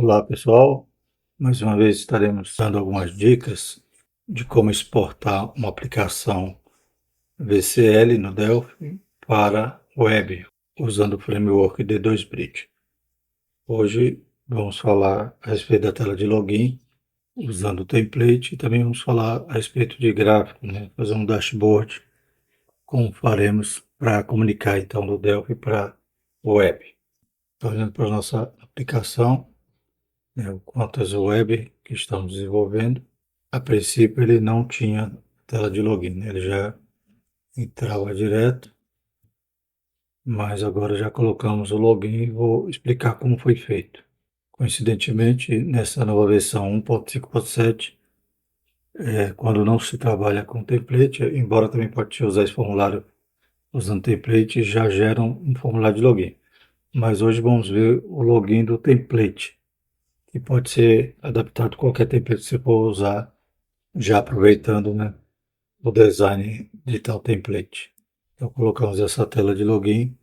Olá pessoal, mais uma vez estaremos dando algumas dicas de como exportar uma aplicação VCL no Delphi para web, usando o framework D2Bridge. Hoje vamos falar a respeito da tela de login, usando o template, e também vamos falar a respeito de gráfico, fazer um dashboard, como faremos para comunicar então do Delphi para web. Então, olhando para a nossa aplicação, o Contas Web que estamos desenvolvendo, a princípio ele não tinha tela de login, ele já entrava direto, mas agora já colocamos o login e vou explicar como foi feito. Coincidentemente, nessa nova versão 1.5.7, quando não se trabalha com template, embora também pode usar esse formulário usando template, já geram um formulário de login. Mas hoje vamos ver o login do template, que pode ser adaptado a qualquer template que você for usar, já aproveitando, o design de tal template. Então colocamos essa tela de login.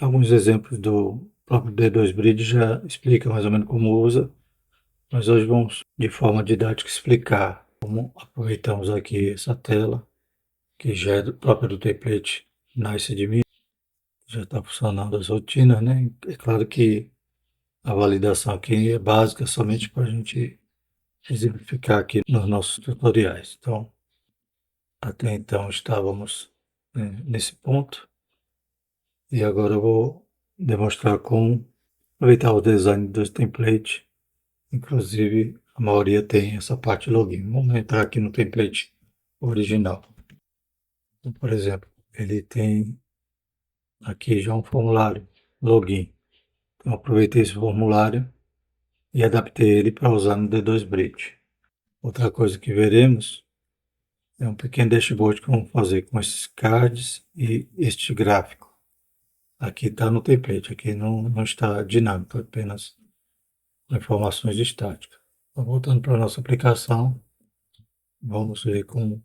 Alguns exemplos do próprio D2Bridge já explica mais ou menos como usa, mas hoje vamos de forma didática explicar como aproveitamos aqui essa tela, que já é própria do template NiceAdmin, já está funcionando as rotinas, É claro que a validação aqui é básica somente para a gente exemplificar aqui nos nossos tutoriais. Então, até então estávamos, nesse ponto, e agora eu vou demonstrar como aproveitar o design dos templates. Inclusive, a maioria tem essa parte login. Vamos entrar aqui no template original. Então, por exemplo, ele tem aqui já um formulário login. Então, aproveitei esse formulário e adaptei ele para usar no D2Bridge. Outra coisa que veremos é um pequeno dashboard que vamos fazer com esses cards e este gráfico. Aqui está no template, aqui não está dinâmico, apenas informações estáticas. Então, voltando para a nossa aplicação, vamos ver como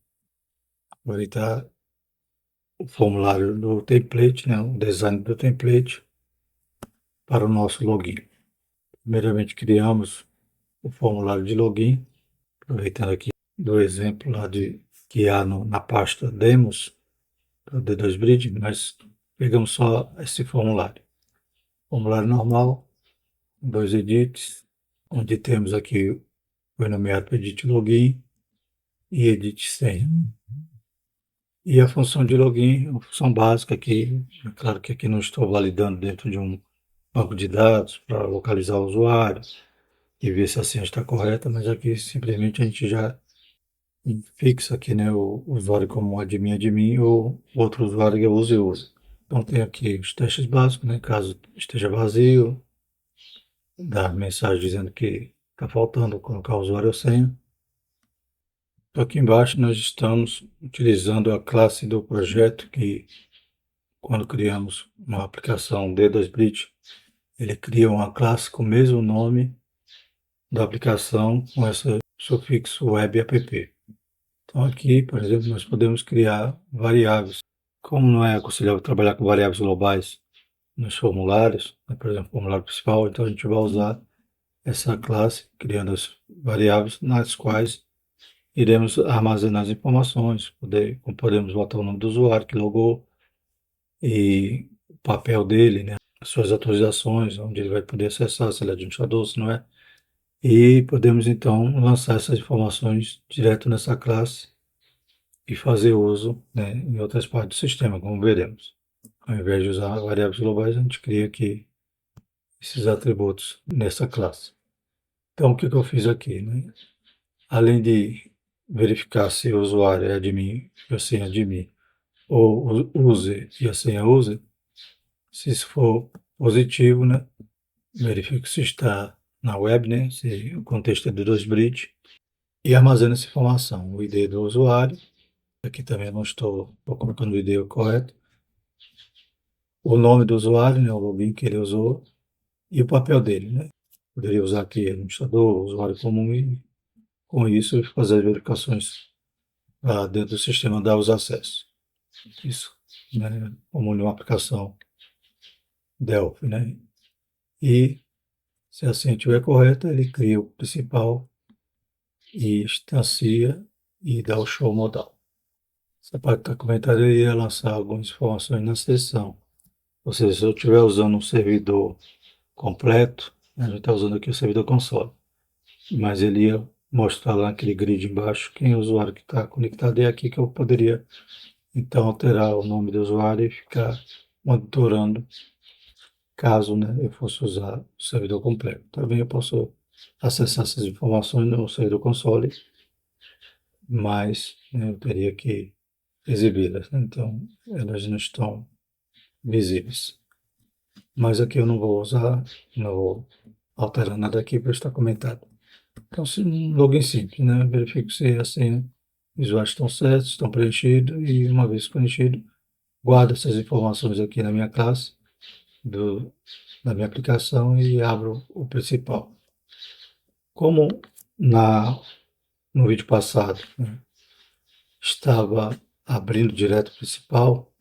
aproveitar o formulário do template, o design do template para o nosso login. Primeiramente, criamos o formulário de login, aproveitando aqui do exemplo lá que há na pasta demos do D2Bridge, mas pegamos só esse formulário. Formulário normal, 2 edits, onde temos aqui foi nomeado para edit login e edit senha. E a função de login é uma função básica aqui, é claro que aqui não estou validando dentro de um banco de dados para localizar o usuário e ver se a senha está correta, mas aqui simplesmente a gente já fixa aqui, o usuário como admin ou outro usuário que eu uso e uso. Então tem aqui os testes básicos, caso esteja vazio, dá mensagem dizendo que está faltando colocar o usuário ou senha. Então, aqui embaixo nós estamos utilizando a classe do projeto que, quando criamos uma aplicação D2Bridge, ele cria uma classe com o mesmo nome da aplicação com esse sufixo web app. Então aqui, por exemplo, nós podemos criar variáveis. Como não é aconselhável trabalhar com variáveis globais nos formulários, por exemplo, formulário principal, então a gente vai usar essa classe, criando as variáveis nas quais iremos armazenar as informações, podemos botar o nome do usuário que logou e o papel dele, as suas atualizações, onde ele vai poder acessar, se ele é administrador, se não é. E podemos então lançar essas informações direto nessa classe e fazer uso, em outras partes do sistema, como veremos. Ao invés de usar variáveis globais, a gente cria aqui esses atributos nessa classe. Então, o que eu fiz aqui? Além de verificar se o usuário é admin e a senha é admin, ou o user e a senha user, se isso for positivo, verifico se está na web, se o contexto é do D2Bridge, e armazena essa informação, o ID do usuário, aqui também não estou colocando o ID correto, o nome do usuário, o login que ele usou, e o papel dele, Poderia usar aqui administrador, usuário comum, e com isso fazer as verificações dentro do sistema, dar os acessos. Isso, como uma aplicação Delphi, E Se a senha estiver correta, ele cria o principal e instancia e dá o show modal. Essa parte do comentário ia lançar algumas informações na sessão. Ou seja, se eu estiver usando um servidor completo, a gente está usando aqui o servidor console, mas ele ia mostrar lá naquele grid embaixo quem é o usuário que está conectado, e é aqui que eu poderia então alterar o nome do usuário e ficar monitorando caso, né, eu fosse usar o servidor completo. Também eu posso acessar essas informações no servidor console, mas, né, eu teria que exibi-las, né? Então elas não estão visíveis. Mas aqui eu não vou usar, não vou alterar nada aqui para estar comentado. Então, um login simples, né? Verifico se a senha e os usuários estão certos, estão preenchidos, e uma vez preenchido, guardo essas informações aqui na minha classe, da minha aplicação, e abro o principal. Como no vídeo passado, né, estava abrindo direto o principal,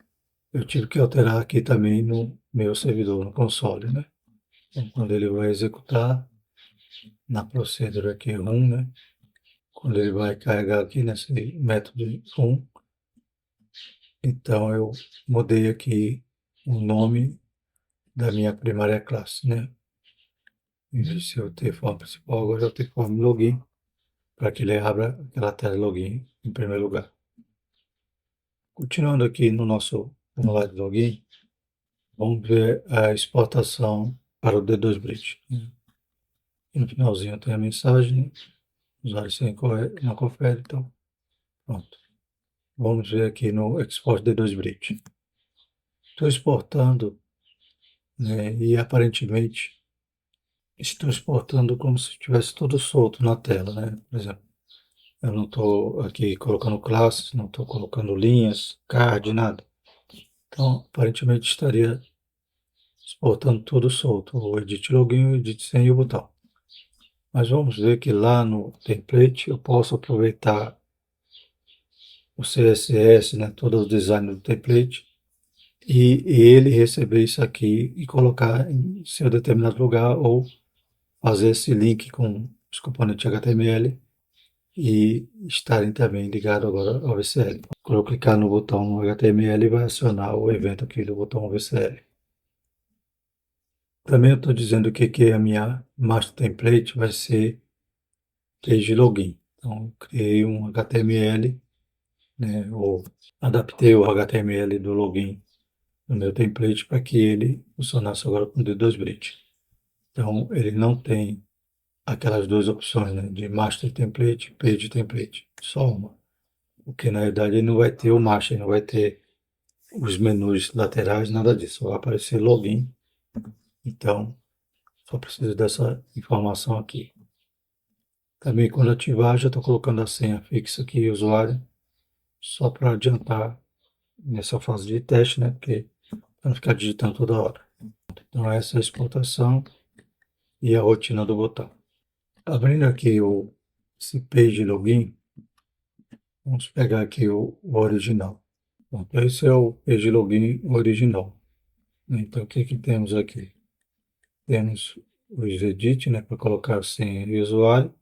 eu tive que alterar aqui também no meu servidor, no console, né? Então, quando ele vai executar, na procedure aqui run, né? Quando ele vai carregar aqui nesse método run, então eu mudei aqui o nome da minha primária classe, né? Em vez de eu ter forma principal, agora eu tenho forma login, para que ele abra aquela tela de login em primeiro lugar. Continuando aqui no nosso formulário de login, vamos ver a exportação para o D2 Bridge. E no finalzinho tem a mensagem, usuário sem não confere, então pronto. Vamos ver aqui no Export D2 Bridge. Estou exportando, né, e aparentemente estou exportando como se estivesse tudo solto na tela, né? Por exemplo, eu não estou aqui colocando classes, não estou colocando linhas, card, nada. Então, aparentemente estaria exportando tudo solto, o Edit Login, o Edit Senha e o botão. Mas vamos ver que lá no template eu posso aproveitar o CSS, né, todo o design do template, e ele receber isso aqui e colocar em seu determinado lugar, ou fazer esse link com os componentes HTML e estarem também ligados agora ao VCL. Quando eu clicar no botão HTML, vai acionar o evento aqui do botão VCL. Também eu estou dizendo que a minha master template vai ser page login. Então, criei um HTML, né, ou adaptei o HTML do login no meu template para que ele funcionasse agora com D2 Bridge. Então, ele não tem aquelas duas opções, né, de master template e page template, só uma. Porque na verdade ele não vai ter o master, não vai ter os menus laterais, nada disso, só vai aparecer login. Então, só preciso dessa informação aqui. Também quando ativar, já estou colocando a senha fixa aqui, usuário, só para adiantar nessa fase de teste, né? Porque para não ficar digitando toda hora. Então, essa é a exportação e a rotina do botão. Abrindo aqui esse page login, vamos pegar aqui o original. Bom, esse é o page login original. Então, o que temos aqui? Temos os edit, né, para colocar a senha e o usuário.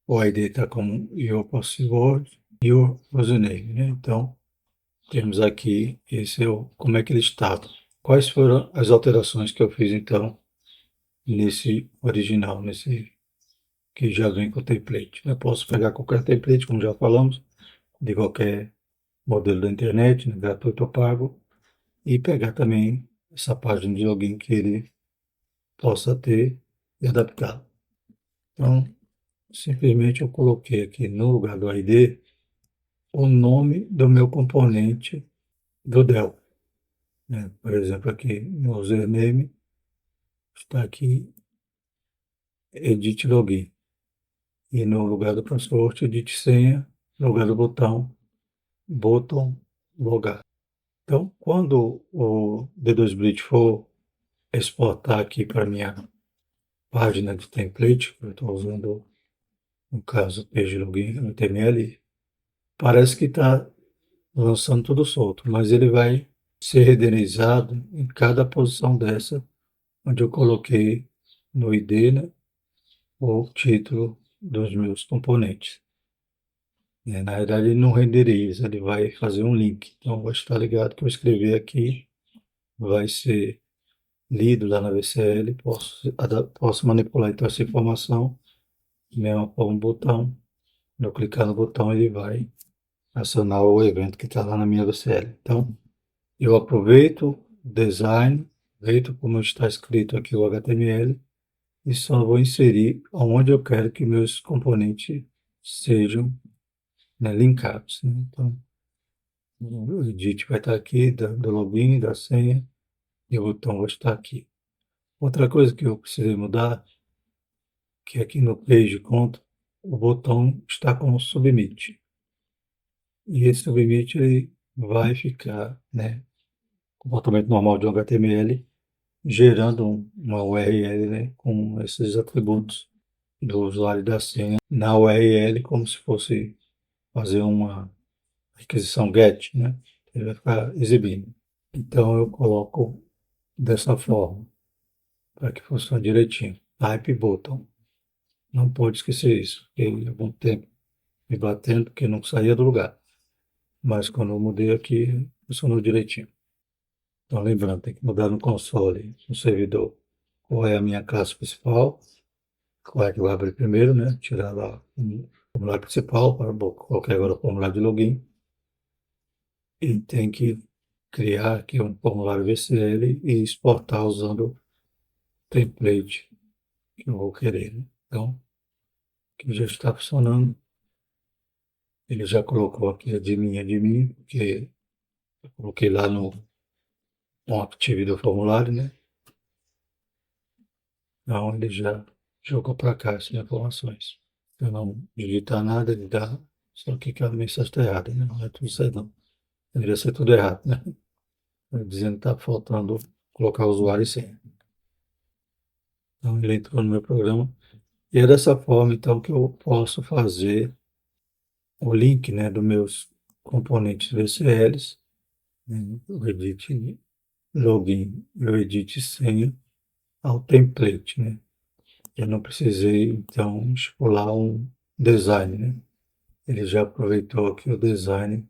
O ID está como your password e o username, né? Então, temos aqui, esse é como é que ele estava. Quais foram as alterações que eu fiz, então, nesse original, nesse que já vem com o template? Eu posso pegar qualquer template, como já falamos, de qualquer modelo da internet, né, gratuito ou pago, e pegar também essa página de login que ele possa ter e adaptar. Então, simplesmente eu coloquei aqui no lugar do ID o nome do meu componente do Dell, né? Por exemplo, aqui no username está aqui edit login, e no lugar do password edit senha, no lugar do botão logar. Então, quando o D2 Bridge for exportar aqui para minha página de template, que eu estou usando, no caso, page login HTML, parece que está lançando tudo solto, mas ele vai ser renderizado em cada posição dessa, onde eu coloquei no ID, né, o título dos meus componentes. Na verdade, ele não renderiza, ele vai fazer um link. Então, vai estar ligado que eu escrevi aqui, vai ser lido lá na VCL, posso manipular então essa informação, mesmo para um botão. Quando eu clicar no botão, ele vai acionar o evento que está lá na minha VCL. Então, eu aproveito o design, aproveito como está escrito aqui o HTML, e só vou inserir onde eu quero que meus componentes sejam, né, linkados, né? Então, o edit vai estar aqui, do login, da senha, e o botão vai estar aqui. Outra coisa que eu precisei mudar, que aqui no Page Conta, o botão está como Submit. E esse Submit ele vai ficar, né, comportamento normal de um HTML, gerando uma URL, né, com esses atributos do usuário e da senha na URL, como se fosse fazer uma requisição GET, né? Ele vai ficar exibindo. Então eu coloco dessa forma, para que funcione direitinho. Type button. Não pode esquecer isso. Fiquei algum tempo me batendo porque não saía do lugar. Mas quando eu mudei aqui, funcionou direitinho. Então lembrando, tem que mudar no console, no servidor, qual é a minha classe principal, qual é que vai abrir primeiro, né? Tirar lá o formulário principal, colocar agora o formulário de login. E tem que criar aqui um formulário VCL e exportar usando o template que eu vou querer, né? Então, aqui já está funcionando. Ele já colocou aqui a de mim, porque eu coloquei lá no Active do formulário, né? Então ele já jogou para cá essas informações. Se eu não digitar nada, ele dá. Só que a mensagem está errada, né? Não é tudo certo, não. Deveria ser tudo errado, né? Dizendo que está faltando colocar usuário e senha. Então ele entrou no meu programa. E é dessa forma, então, que eu posso fazer o link, né, dos meus componentes VCLs, né, o edit login e o edit senha ao template, né? Eu não precisei, então, estipular um design, né? Ele já aproveitou aqui o design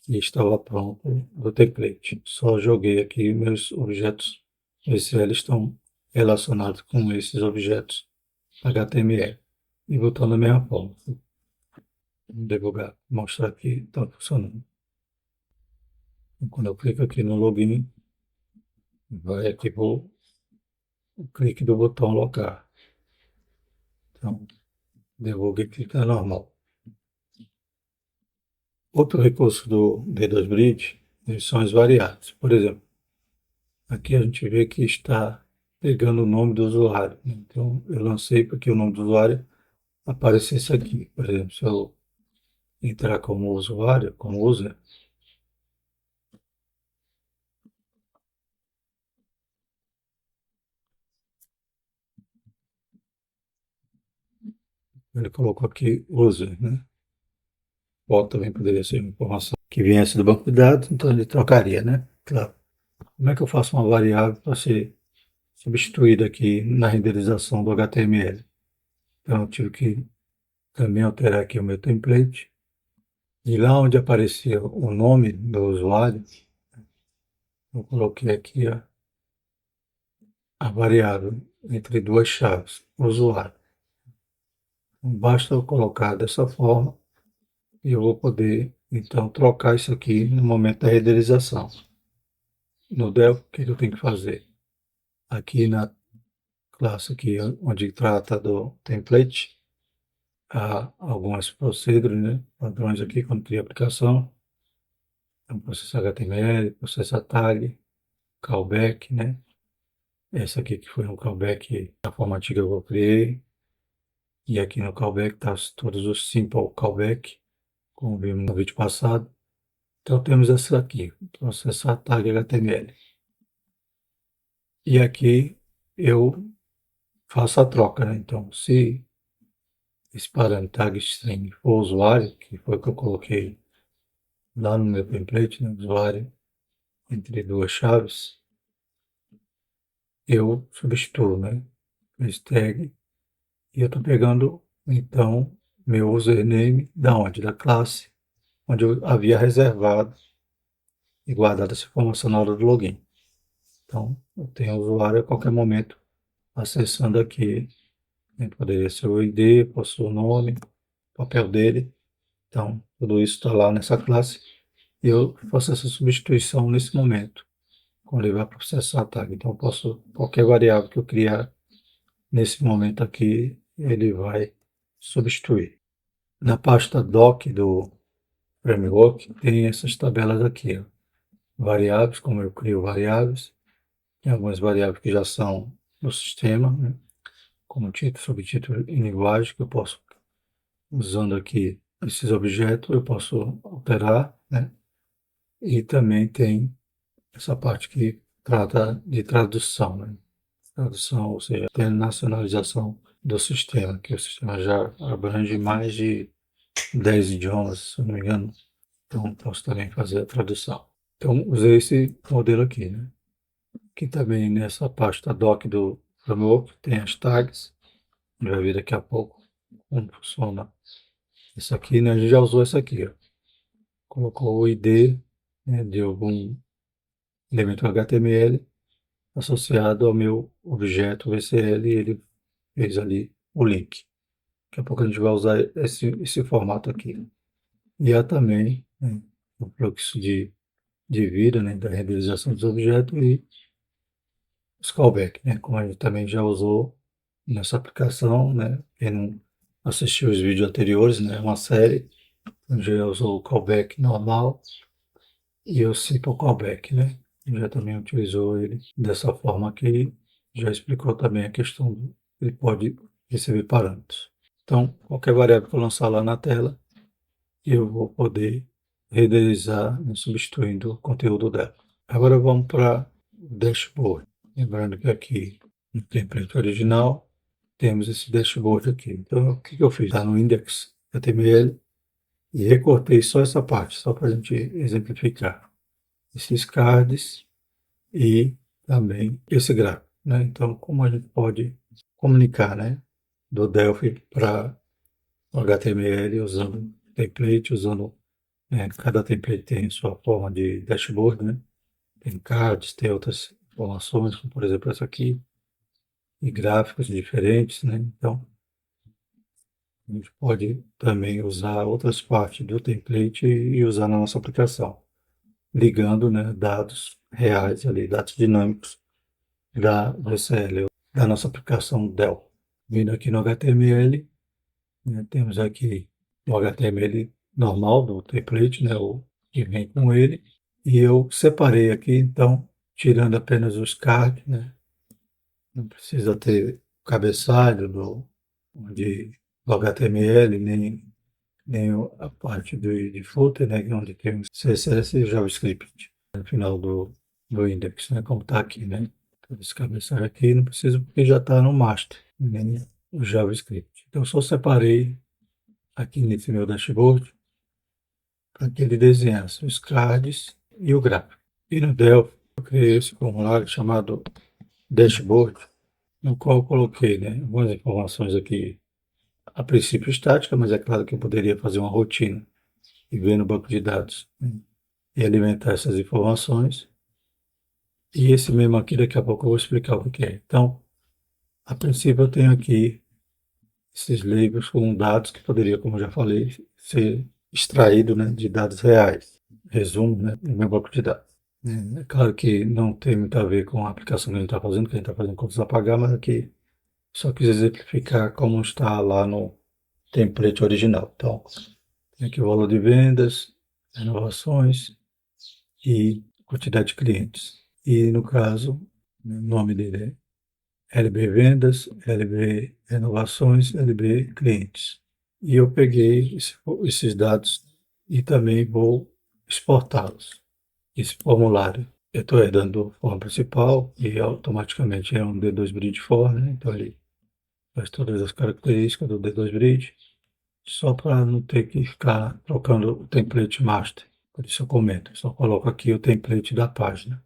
que estava pronto do template. Só joguei aqui meus objetos VCL estão relacionados com esses objetos HTML e botou da mesma forma. Vamos debugar, mostrar que está funcionando. Então, quando eu clico aqui no login, vai aqui para o clique do botão locar. Então, debug fica normal. Outro recurso do D2Bridge são as variáveis. Por exemplo, aqui a gente vê que está pegando o nome do usuário, né? Então, eu lancei para que o nome do usuário aparecesse aqui. Por exemplo, se eu entrar como usuário, como user, ele colocou aqui user, né? Pode também poderia ser uma informação que viesse do banco de dados, então ele trocaria, né? Claro. Como é que eu faço uma variável para ser substituída aqui na renderização do HTML? Então eu tive que também alterar aqui o meu template. E lá onde aparecia o nome do usuário, eu coloquei aqui a variável entre duas chaves, usuário. Basta eu colocar dessa forma e eu vou poder, então, trocar isso aqui no momento da renderização. No Delphi, o que eu tenho que fazer? Aqui na classe aqui, onde trata do template, há algumas procedures, né? Padrões aqui, quando cria a aplicação. Então, processo HTML, processo tag, callback, né? Essa aqui que foi um callback da forma antiga que eu criei. E aqui no callback está todos os simple callback, como vimos no vídeo passado. Então temos essa aqui, processar tag HTML. E aqui eu faço a troca, né? Então, se esse parâmetro tag string for usuário, que foi o que eu coloquei lá no meu template, né? Usuário entre duas chaves, eu substituo, né? Esse tag. E eu estou pegando, então, meu username da onde? Da classe, onde eu havia reservado e guardado essa informação na hora do login. Então, eu tenho o usuário a qualquer momento acessando aqui, né? Poderia ser o ID, posso o nome, o papel dele. Então, tudo isso está lá nessa classe e eu faço essa substituição nesse momento, quando ele vai processar a tag. Então, eu posso, qualquer variável que eu criar nesse momento aqui, ele vai substituir. Na pasta doc do framework, tem essas tabelas aqui, ó. Variáveis, como eu crio variáveis, tem algumas variáveis que já são do sistema, né? Como título, subtítulo e linguagem, que eu posso, usando aqui esses objetos, eu posso alterar, né? E também tem essa parte que trata de tradução, né? Tradução, ou seja, internacionalização do sistema, que o sistema já abrange mais de 10 idiomas, se eu não me engano. Então, posso também fazer a tradução. Então, usei esse modelo aqui, né? Aqui também nessa pasta doc do framework tem as tags. A gente vai ver daqui a pouco como funciona isso aqui, né? A gente já usou essa aqui, ó. Colocou o ID, né, de algum elemento HTML associado ao meu objeto VCL e ele fez ali o link. Daqui a pouco a gente vai usar esse formato aqui. E há também, né, o fluxo de vida, né, da renderização dos objetos e os callback, né, como a gente também já usou nessa aplicação, né, quem não assistiu os vídeos anteriores, né, uma série, a gente já usou o callback normal e o simple callback, né, já também utilizou ele dessa forma aqui, já explicou também a questão do ele pode receber parâmetros. Então, qualquer variável que eu lançar lá na tela, eu vou poder renderizar, né, substituindo o conteúdo dela. Agora vamos para o dashboard. Lembrando que aqui no template original temos esse dashboard aqui. Então, o que eu fiz? Está no index.html e recortei só essa parte, só para a gente exemplificar. Esses cards e também esse gráfico, né? Então, como a gente pode comunicar, né, do Delphi para o HTML usando template, usando, cada template tem sua forma de dashboard, né? Tem cards, tem outras informações, como por exemplo essa aqui, e gráficos diferentes, né? Então, a gente pode também usar outras partes do template e usar na nossa aplicação, ligando, né, dados reais ali, dados dinâmicos da VCL, da nossa aplicação Delphi. Vindo aqui no HTML, né, temos aqui o HTML normal do template, né, o que vem com ele, e eu separei aqui, então, tirando apenas os cards, né, não precisa ter o cabeçalho do HTML, nem a parte de footer, né, onde tem o CSS e JavaScript, no final do index, né, como está aqui, né. Então, esse cabeçalho aqui não precisa porque já está no master, né, o JavaScript. Então, eu só separei aqui nesse meu dashboard para que ele desenhasse os cards e o gráfico. E no Delphi, eu criei esse formulário chamado dashboard, no qual eu coloquei, né, algumas informações aqui, a princípio estática, mas é claro que eu poderia fazer uma rotina e ver no banco de dados, né, e alimentar essas informações. E esse mesmo aqui, daqui a pouco eu vou explicar o que é. Então, a princípio eu tenho aqui esses labels com dados que poderia, como eu já falei, ser extraído, né, de dados reais. Resumo, né, no meu banco de dados. É claro que não tem muito a ver com a aplicação que a gente está fazendo, que a gente está fazendo contas a pagar, mas aqui só quis exemplificar como está lá no template original. Então, tem aqui o valor de vendas, renovações e quantidade de clientes. E no caso, o nome dele é LB Vendas, LB Renovações, LB Clientes. E eu peguei esses dados e também vou exportá-los. Esse formulário eu estou herdando do form principal e automaticamente é um D2 Bridge Form, né? Então ele faz todas as características do D2 Bridge, só para não ter que ficar trocando o template master. Por isso eu comento, só coloco aqui o template da página.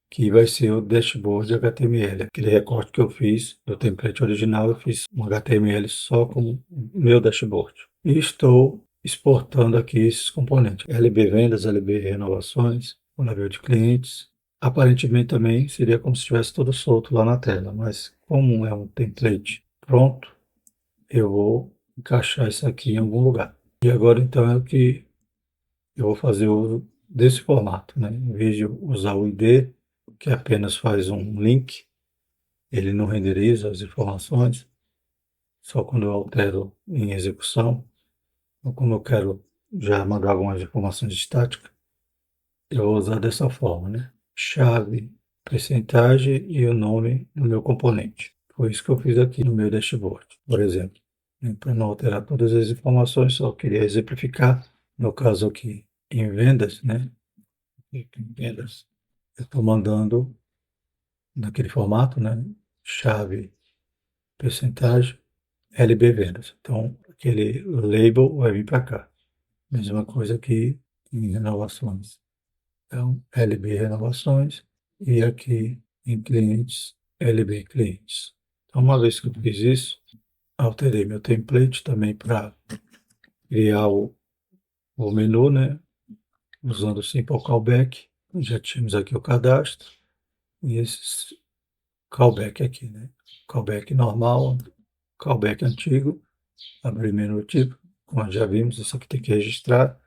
que vai ser o dashboard HTML. Aquele recorte que eu fiz do template original, eu fiz um HTML só com o meu dashboard. E estou exportando aqui esses componentes. LB vendas, LB renovações, o label de clientes. Aparentemente também seria como se estivesse tudo solto lá na tela, mas como é um template pronto, eu vou encaixar isso aqui em algum lugar. E agora então é o que eu vou fazer uso desse formato, né? Em vez de usar o ID, que apenas faz um link, ele não renderiza as informações, só quando eu altero em execução, ou quando eu quero já mandar algumas informações estáticas, eu vou usar dessa forma, né? Chave, percentagem e o nome do meu componente. Foi isso que eu fiz aqui no meu dashboard, por exemplo. Para não alterar todas as informações, só queria exemplificar, no caso aqui, em vendas, né? Em vendas, eu estou mandando naquele formato, né? Chave, percentagem, LB vendas. Então, aquele label vai vir para cá. Mesma coisa aqui em renovações. Então, LB renovações e aqui em clientes, LB clientes. Então, uma vez que eu fiz isso, alterei meu template também para criar o menu, né? Usando o Simple Callback. Já tínhamos aqui o cadastro e esse callback aqui, né? Callback normal, callback antigo, abrir menu tipo, como já vimos, isso aqui tem que registrar,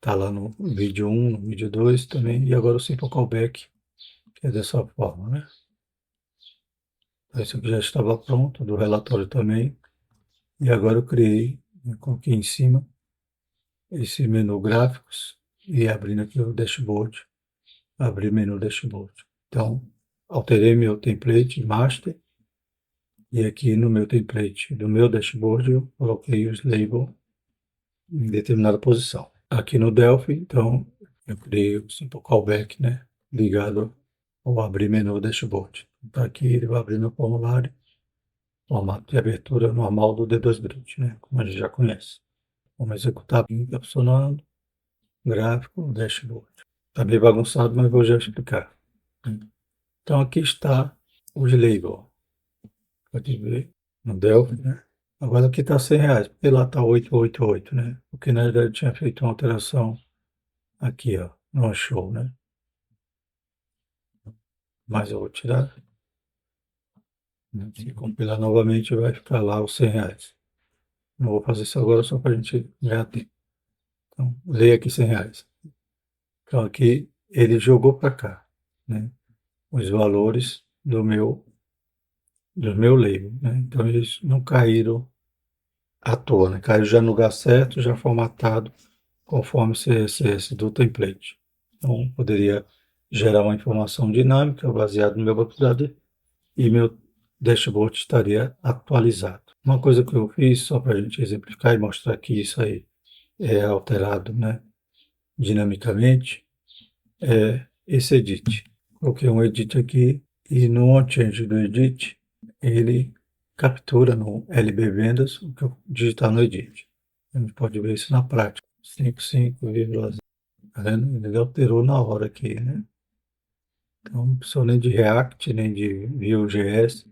tá lá no vídeo 1, no vídeo 2 também, e agora o Simple Callback, que é dessa forma, né? Então, isso aqui já estava pronto, do relatório também, e agora eu criei, coloquei em cima esse menu gráficos e abrindo aqui o dashboard, abrir menu dashboard. Então, alterei meu template master, e aqui no meu template do meu dashboard eu coloquei os labels em determinada posição. Aqui no Delphi, então, eu criei o Simple Callback, né, ligado ao abrir menu dashboard. Então, aqui ele vai abrir meu formulário, formato de abertura normal do D2 Bridge, né, como a gente já conhece. Vamos executar, está funcionando, gráfico, dashboard. Está bem bagunçado, mas vou já explicar. Então, aqui está os labels. Pode ver no Delphi, né? Agora aqui está R$ 100, porque lá está 888, né? Porque na verdade eu tinha feito uma alteração aqui, ó, no show, né? Mas eu vou tirar, né? Se compilar novamente vai ficar lá os R$ 100. Não vou fazer isso agora só para a gente ganhar tempo. Então, leia aqui R$ 100. Então aqui ele jogou para cá, né? Os valores do meu label, né? Então eles não caíram à toa, né? Caiu já no lugar certo, já formatado conforme o CSS do template. Então, poderia gerar uma informação dinâmica baseada no meu banco de dados e meu dashboard estaria atualizado. Uma coisa que eu fiz, só para a gente exemplificar e mostrar que isso aí é alterado, né, dinamicamente, é esse edit. Coloquei um edit aqui e no onChange do edit, ele captura no LB Vendas o que eu digitar no edit. A gente pode ver isso na prática. 55,0. Tá vendo? Ele alterou na hora aqui, né? Então, não precisou nem de React, nem de Vue.js,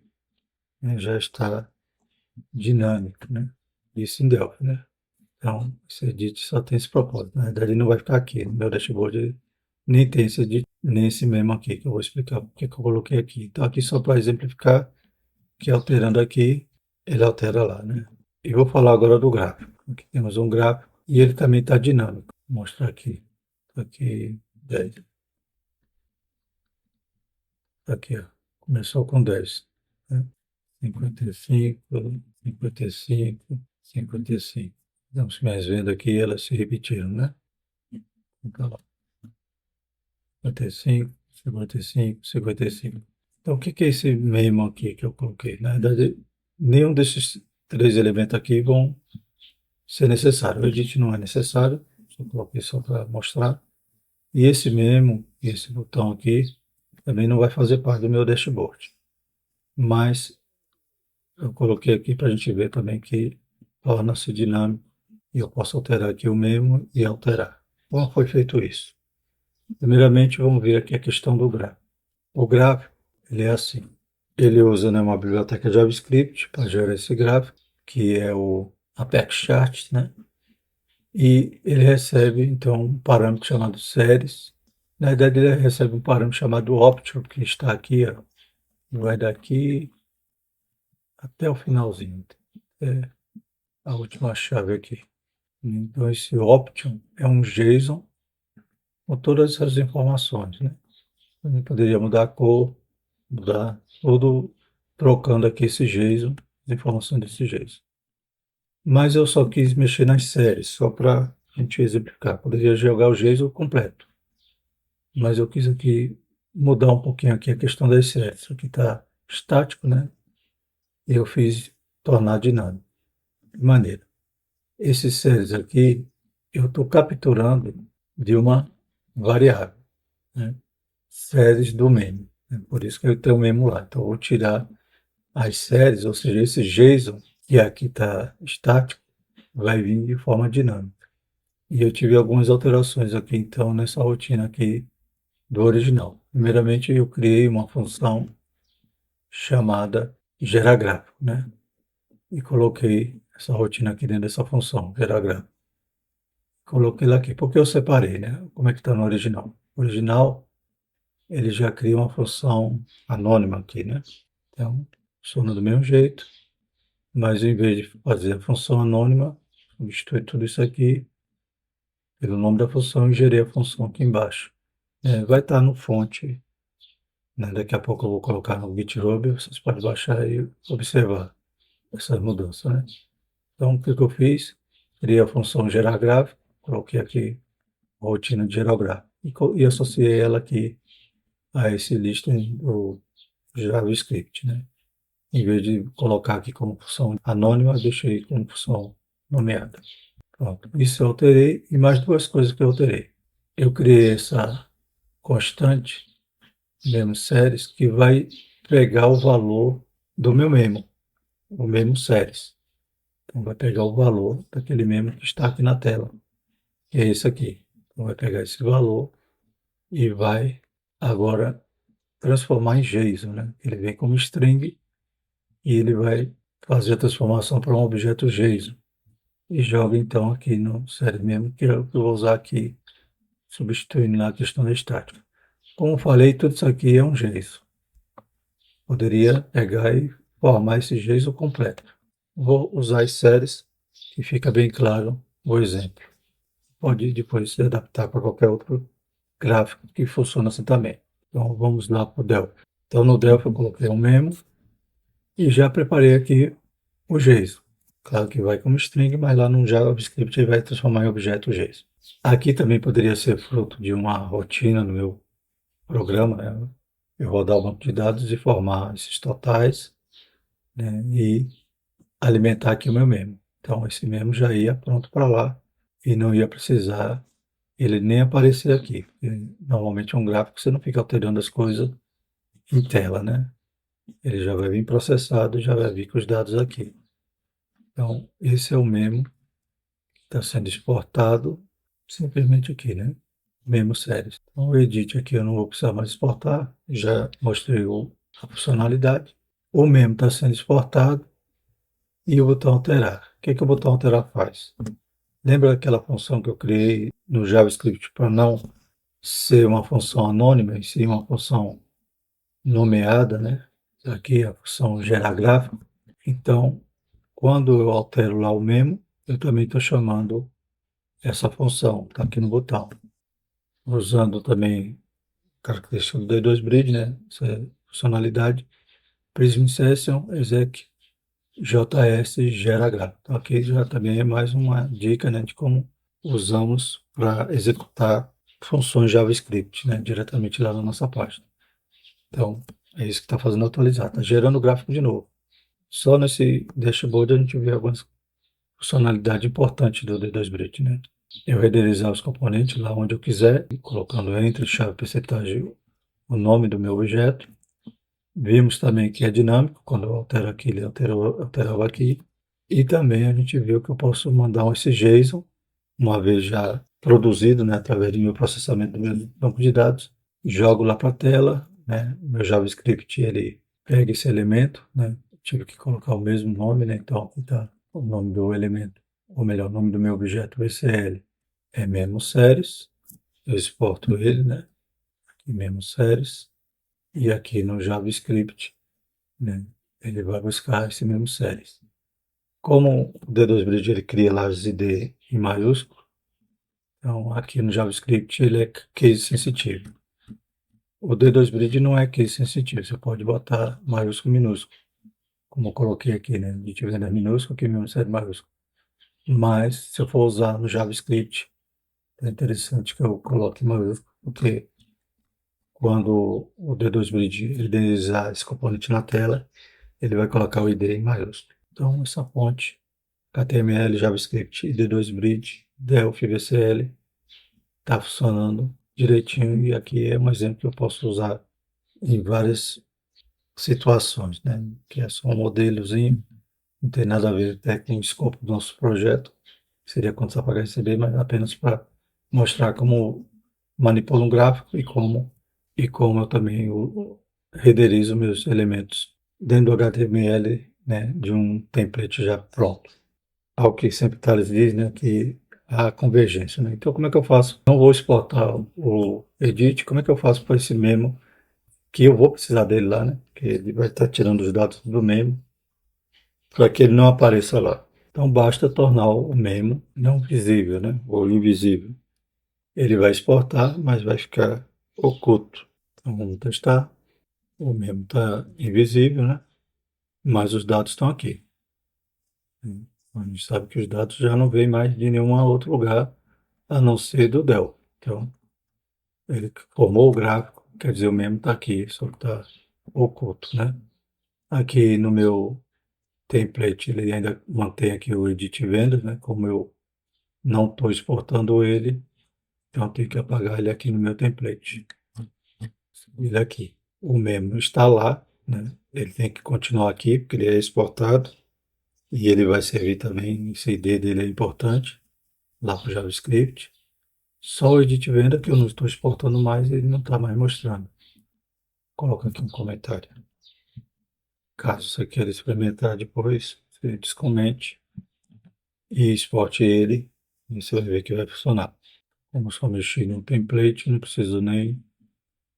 né? Já está dinâmico, né? Isso em Delphi, né? Então, esse edit só tem esse propósito. Na verdade, ele não vai ficar aqui. No meu dashboard nem tem esse edit, nem esse mesmo aqui, que eu vou explicar porque que eu coloquei aqui. Então, aqui só para exemplificar que alterando aqui, ele altera lá, né? E vou falar agora do gráfico. Aqui temos um gráfico e ele também está dinâmico. Vou mostrar aqui. Aqui, 10. Aqui, ó. Começou com 10, né? 55, 55, 55. Estamos mais vendo aqui, elas se repetiram, né? Então, lá, 55, 55, 55. Então, o que que é esse memo aqui que eu coloquei? Na verdade, nenhum desses três elementos aqui vão ser necessários. O edit não é necessário, só coloquei só para mostrar. E esse memo, esse botão aqui, também não vai fazer parte do meu dashboard. Mas eu coloquei aqui para a gente ver também que torna-se dinâmico e eu posso alterar aqui o memo e alterar. Como foi feito isso? Primeiramente, vamos ver aqui a questão do gráfico. O gráfico, ele é assim. Ele usa, né, uma biblioteca JavaScript para gerar esse gráfico, que é o Apex Chart, né? E ele recebe, então, um parâmetro chamado séries. Na verdade, ele recebe um parâmetro chamado option, que está aqui, ó, vai daqui até o finalzinho. É a última chave aqui. Então, esse option é um JSON com todas essas informações, né? A gente poderia mudar a cor, mudar tudo, trocando aqui esse JSON, as informações desse JSON. Mas eu só quis mexer nas séries, só para a gente exemplificar. Poderia jogar o JSON completo. Mas eu quis aqui mudar um pouquinho aqui a questão das séries. Isso aqui está estático, né? E eu fiz tornar dinâmico. De maneira. Esses séries aqui, eu estou capturando de uma variável, né? Séries do memo. Por isso que eu tenho o memo lá. Então, eu vou tirar as séries, ou seja, esse JSON, que aqui está estático, vai vir de forma dinâmica. E eu tive algumas alterações aqui, então, nessa rotina aqui do original. Primeiramente, eu criei uma função chamada geragráfico, né? E coloquei essa rotina aqui dentro dessa função, geragráfico. Coloquei lá aqui, porque eu separei, né? Como é que está no original? O original, ele já cria uma função anônima aqui, né? Então, funciona do mesmo jeito, mas em vez de fazer a função anônima, substitui tudo isso aqui pelo nome da função e gerei a função aqui embaixo. Vai estar no fonte, né? Daqui a pouco eu vou colocar no GitHub, vocês podem baixar e observar essas mudanças, né? Então, o que eu fiz? Criei a função gerar gráfico, coloquei aqui a rotina de gerar gráfico e associei ela aqui a esse listing do JavaScript, né? Em vez de colocar aqui como função anônima, eu deixei como função nomeada. Pronto. Isso eu alterei e mais duas coisas que eu alterei. Eu criei essa constante, memo séries, que vai pegar o valor do meu memo, o memo séries. Então, vai pegar o valor daquele memo que está aqui na tela, que é esse aqui. Então, vai pegar esse valor e vai agora transformar em JSON, né? Ele vem como string e ele vai fazer a transformação para um objeto JSON. E joga então aqui no série memo, que é o que eu vou usar aqui, substituindo lá a questão da estática. Como eu falei, tudo isso aqui é um JSON. Poderia pegar e formar esse JSON completo. Vou usar as séries, que fica bem claro o exemplo. Pode depois se adaptar para qualquer outro gráfico que funcione assim também. Então vamos lá para o Delphi. Então no Delphi eu coloquei um memo e já preparei aqui o JSON. Claro que vai como string, mas lá no JavaScript ele vai transformar em objeto JSON. Aqui também poderia ser fruto de uma rotina no meu programa, né? Eu rodar o banco de dados e formar esses totais, né? E alimentar aqui o meu memo. Então esse memo já ia pronto para lá e não ia precisar ele nem aparecer aqui. Normalmente é um gráfico você não fica alterando as coisas em tela, né? Ele já vai vir processado, já vai vir com os dados aqui. Então, esse é o memo que está sendo exportado simplesmente aqui, né? Memo séries. Então, o edit aqui eu não vou precisar mais exportar, já mostrei a funcionalidade. O memo está sendo exportado e o botão alterar. O que, que o botão alterar faz? Lembra aquela função que eu criei no JavaScript para não ser uma função anônima, e sim uma função nomeada, né? Aqui a função gerar gráfico. Então, quando eu altero lá o memo, eu também estou chamando essa função, está aqui no botão. Usando também característica do D2Bridge, né? Essa funcionalidade, Prism Session, exec JS gera gráfico. Então, aqui já também é mais uma dica, né, de como usamos para executar funções JavaScript, né, diretamente lá na nossa página. Então, é isso que está fazendo atualizar, está gerando o gráfico de novo. Só nesse dashboard a gente vê algumas funcionalidades importantes do D2Bridge, né? Eu renderizar os componentes lá onde eu quiser, colocando entre chave percentagem o nome do meu objeto. Vimos também que é dinâmico, quando eu altero aqui, ele alterava aqui. E também a gente viu que eu posso mandar esse JSON, uma vez já produzido, né, através do meu processamento do meu banco de dados, jogo lá para a tela, né, meu JavaScript, ele pega esse elemento, né, tive que colocar o mesmo nome, né, então aqui está o nome do elemento, ou melhor, o nome do meu objeto VCL é mesmo séries, eu exporto ele, né, aqui mesmo séries, e aqui no JavaScript, né, ele vai buscar esse mesmo séries. Como o D2Bridge ele cria lajes ID em maiúsculo, então aqui no JavaScript ele é case sensitivo. O D2Bridge não é case sensitivo, você pode botar maiúsculo e minúsculo, como eu coloquei aqui, né? A gente vendo minúsculo, aqui mesmo é maiúsculo. Mas se eu for usar no JavaScript, é interessante que eu coloque maiúsculo, porque quando o D2Bridge renderizar esse componente na tela, ele vai colocar o ID em maiúsculo. Então, essa fonte HTML, JavaScript e D2Bridge, Delphi, VCL, está funcionando direitinho, e aqui é um exemplo que eu posso usar em várias situações, né? Que é só um modelozinho, não tem nada a ver até com o escopo do nosso projeto, seria quanto a pagar e receber, mas apenas para mostrar como manipulo um gráfico e como eu também renderizo meus elementos dentro do HTML, né, de um template já pronto. Algo que sempre Thales diz, né, que a convergência, né? Então, como é que eu faço? Não vou exportar o edit, como é que eu faço para esse memo, que eu vou precisar dele lá, né? Que ele vai estar tirando os dados do memo, para que ele não apareça lá. Então, basta tornar o memo não visível, né? Ou invisível. Ele vai exportar, mas vai ficar oculto. Então, vamos testar. O memo está invisível, né? Mas os dados estão aqui. A gente sabe que os dados já não vêm mais de nenhum outro lugar, a não ser do Dell. Então, ele formou o gráfico, quer dizer, o memo está aqui, só que está oculto, né? Aqui no meu template, ele ainda mantém aqui o edit vendas, né? Como eu não estou exportando ele, então eu tenho que apagar ele aqui no meu template. Ele aqui. O memo está lá, né? Ele tem que continuar aqui, porque ele é exportado, e ele vai servir também, esse ID dele é importante, lá para o JavaScript. Só o edit venda que eu não estou exportando mais, ele não está mais mostrando. Coloca aqui um comentário. Caso você queira experimentar depois, você descomente e exporte ele, e você vai ver que vai funcionar. Como só mexer no template, não preciso nem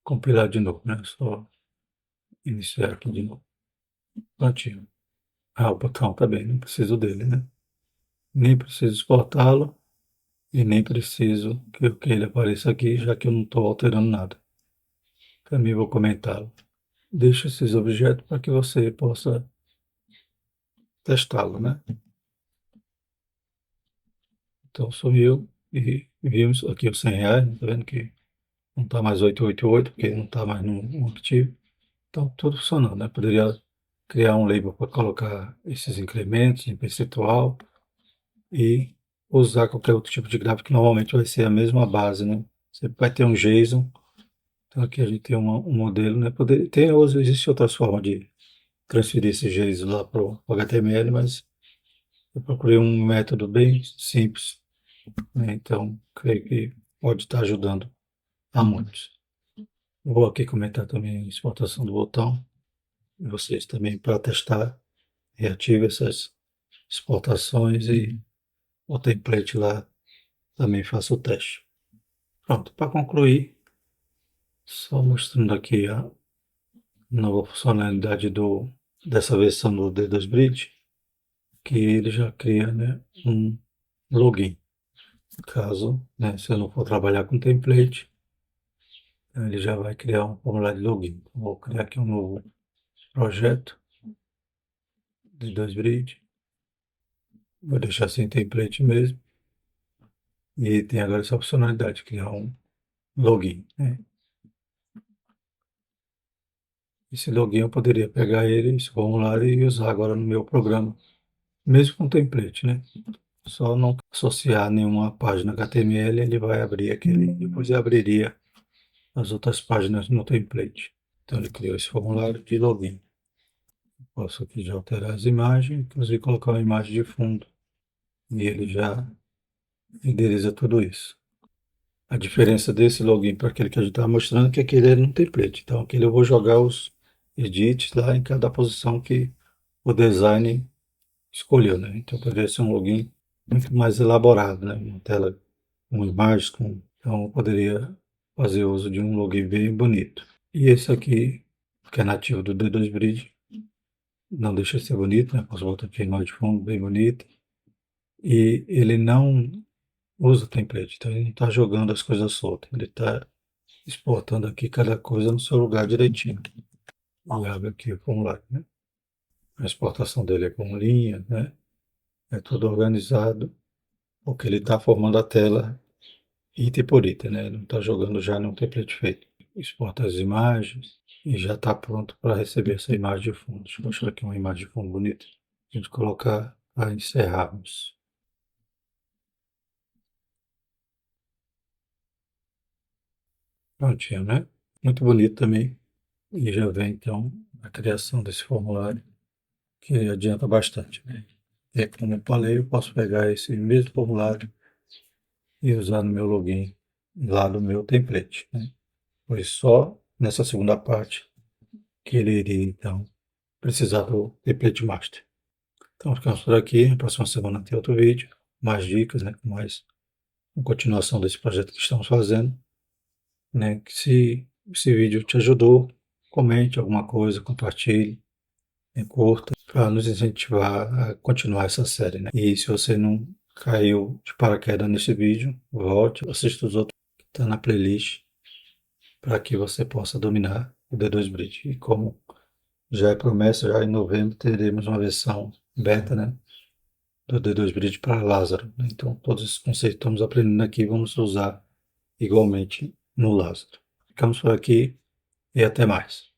compilar de novo, né? Só iniciar aqui de novo. Prontinho. Ah, o botão também, não preciso dele, né? Nem preciso exportá-lo e nem preciso que ele apareça aqui, já que eu não estou alterando nada. Também vou comentá-lo. Deixo esses objetos para que você possa testá-lo, né? Então sumiu e vimos aqui os R$ 100, tá vendo que não está mais 888, porque não está mais no arquivo. Então tudo funcionando, né? Poderia criar um label para colocar esses incrementos em percentual e usar qualquer outro tipo de gráfico, que normalmente vai ser a mesma base, né? Você vai ter um JSON, então aqui a gente tem um modelo, né? Existe outras formas de transferir esse JSON lá para o HTML, mas eu procurei um método bem simples, né? Então creio que pode estar ajudando a muitos. Vou aqui comentar também a exportação do botão, e vocês também para testar, reative essas exportações e o template lá também faça o teste. Pronto, para concluir, só mostrando aqui a nova funcionalidade dessa versão do D2Bridge, que ele já cria, né, um login. Caso, né, se eu não for trabalhar com template, ele já vai criar um formulário de login. Vou criar aqui um novo projeto D2Bridge. Vou deixar sem template mesmo. E tem agora essa funcionalidade, criar um login, né? Esse login eu poderia pegar ele, esse formulário, e usar agora no meu programa, mesmo com template, né? Só não associar nenhuma página HTML, ele vai abrir aquele, depois ele abriria as outras páginas no template. Então ele criou esse formulário de login. Posso aqui já alterar as imagens, inclusive colocar uma imagem de fundo. E ele já renderiza tudo isso. A diferença desse login para aquele que a gente estava mostrando é que aquele é no template. Então, aquele eu vou jogar os edits lá em cada posição que o design escolheu, né? Então, poderia ser um login muito mais elaborado, né? Uma tela com imagens, então eu poderia fazer uso de um login bem bonito. E esse aqui, que é nativo do D2 Bridge, não deixa de ser bonito, né? Posso botar aqui a imagem de fundo bem bonita. E ele não usa o template, então ele não está jogando as coisas soltas, ele está exportando aqui cada coisa no seu lugar direitinho. E abre aqui o formulário, né? A exportação dele é com linha, né? É tudo organizado, porque ele está formando a tela item por item, né? Ele não está jogando já num template feito. Exporta as imagens e já está pronto para receber essa imagem de fundo. Deixa eu mostrar aqui uma imagem de fundo bonita. A gente colocar para encerrarmos. Prontinho, né? Muito bonito também. E já vem então a criação desse formulário, que adianta bastante, né? E como eu falei, eu posso pegar esse mesmo formulário e usar no meu login lá do meu template, né? Pois só nessa segunda parte que ele iria então precisar do template master. Então ficamos por aqui. Na próxima semana tem outro vídeo, mais dicas, né? Com mais uma continuação desse projeto que estamos fazendo, né? Que se esse vídeo te ajudou, comente alguma coisa, compartilhe, curta, para nos incentivar a continuar essa série, né? E se você não caiu de paraquedas nesse vídeo, volte, assista os outros que estão na playlist para que você possa dominar o D2 Bridge. E como já é promessa, já em novembro teremos uma versão beta, né, do D2 Bridge para Lázaro, né? Então, todos esses conceitos que estamos aprendendo aqui, vamos usar igualmente no Lázaro. Ficamos por aqui e até mais.